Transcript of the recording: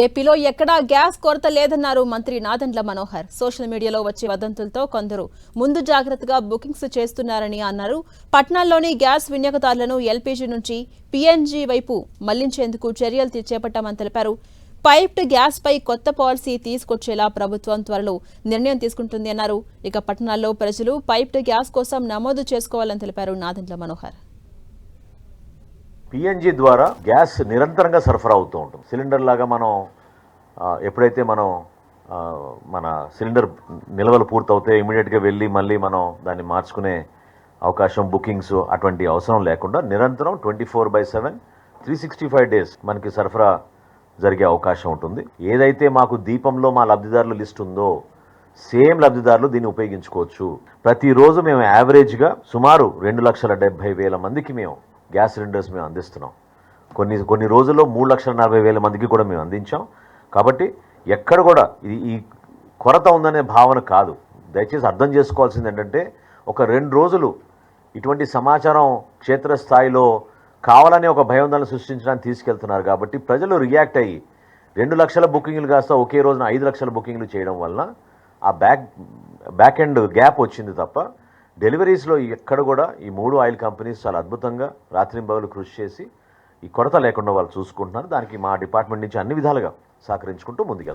ఏపీలో ఎక్కడా గ్యాస్ కొరత లేదన్నారు మంత్రి నాదెండ్ల మనోహర్. సోషల్ మీడియాలో వచ్చే వదంతులతో కొందరు ముందు జాగ్రత్తగా బుకింగ్స్ చేస్తున్నారని అన్నారు. పట్నాల్లోని గ్యాస్ వినియోగదారులను ఎల్పీజీ నుంచి పీఎన్జీ వైపు మళ్లించేందుకు చర్యలు చేపట్టామని తెలిపారు. పైప్డ్ గ్యాస్ పై కొత్త పాలసీ తీసుకొచ్చేలా ప్రభుత్వం త్వరలో నిర్ణయం తీసుకుంటుంది అన్నారు. ఇక పట్టణాల్లో ప్రజలు పైప్డ్ గ్యాస్ కోసం నమోదు చేసుకోవాలని తెలిపారు నాదెండ్ల మనోహర్. పిఎన్జి ద్వారా గ్యాస్ నిరంతరంగా సరఫరా అవుతూ ఉంటుంది. సిలిండర్ లాగా మనం ఎప్పుడైతే మనం మన సిలిండర్ నిల్వలు పూర్తవుతే ఇమీడియట్గా వెళ్ళి మళ్ళీ మనం దాన్ని మార్చుకునే అవకాశం, బుకింగ్స్ అటువంటి అవసరం లేకుండా నిరంతరం 24/7 365 డేస్ మనకి సరఫరా జరిగే అవకాశం ఉంటుంది. ఏదైతే మాకు దీపంలో మా లబ్ధిదారుల లిస్ట్ ఉందో సేమ్ లబ్ధిదారులు దీన్ని ఉపయోగించుకోవచ్చు. ప్రతిరోజు మేము యావరేజ్గా సుమారు 2,70,000 మందికి మేము గ్యాస్ సిలిండర్స్ మేము అందిస్తున్నాం. కొన్ని రోజుల్లో 3,40,000 మందికి కూడా మేము అందించాం. కాబట్టి ఎక్కడ కూడా ఈ కొరత ఉందనే భావన కాదు. దయచేసి అర్థం చేసుకోవాల్సింది ఏంటంటే, ఒక 2 రోజులు ఇటువంటి సమాచారం క్షేత్రస్థాయిలో కావాలని ఒక భయోందనలు సృష్టించడానికి తీసుకెళ్తున్నారు. కాబట్టి ప్రజలు రియాక్ట్ అయ్యి 2 లక్షల బుకింగ్లు కాస్త ఒకే రోజున 5 లక్షల బుకింగ్లు చేయడం వలన ఆ బ్యాక్ ఎండ్ గ్యాప్ వచ్చింది తప్ప డెలివరీస్లో ఎక్కడ కూడా ఈ 3 ఆయిల్ కంపెనీస్ చాలా అద్భుతంగా రాత్రింబగలు కృషి చేసి ఈ కొరత లేకుండా వాళ్ళు చూసుకుంటున్నారు. దానికి మా డిపార్ట్మెంట్ నుంచి అన్ని విధాలుగా సహకరించుకుంటూ ముందుకెళ్తాం.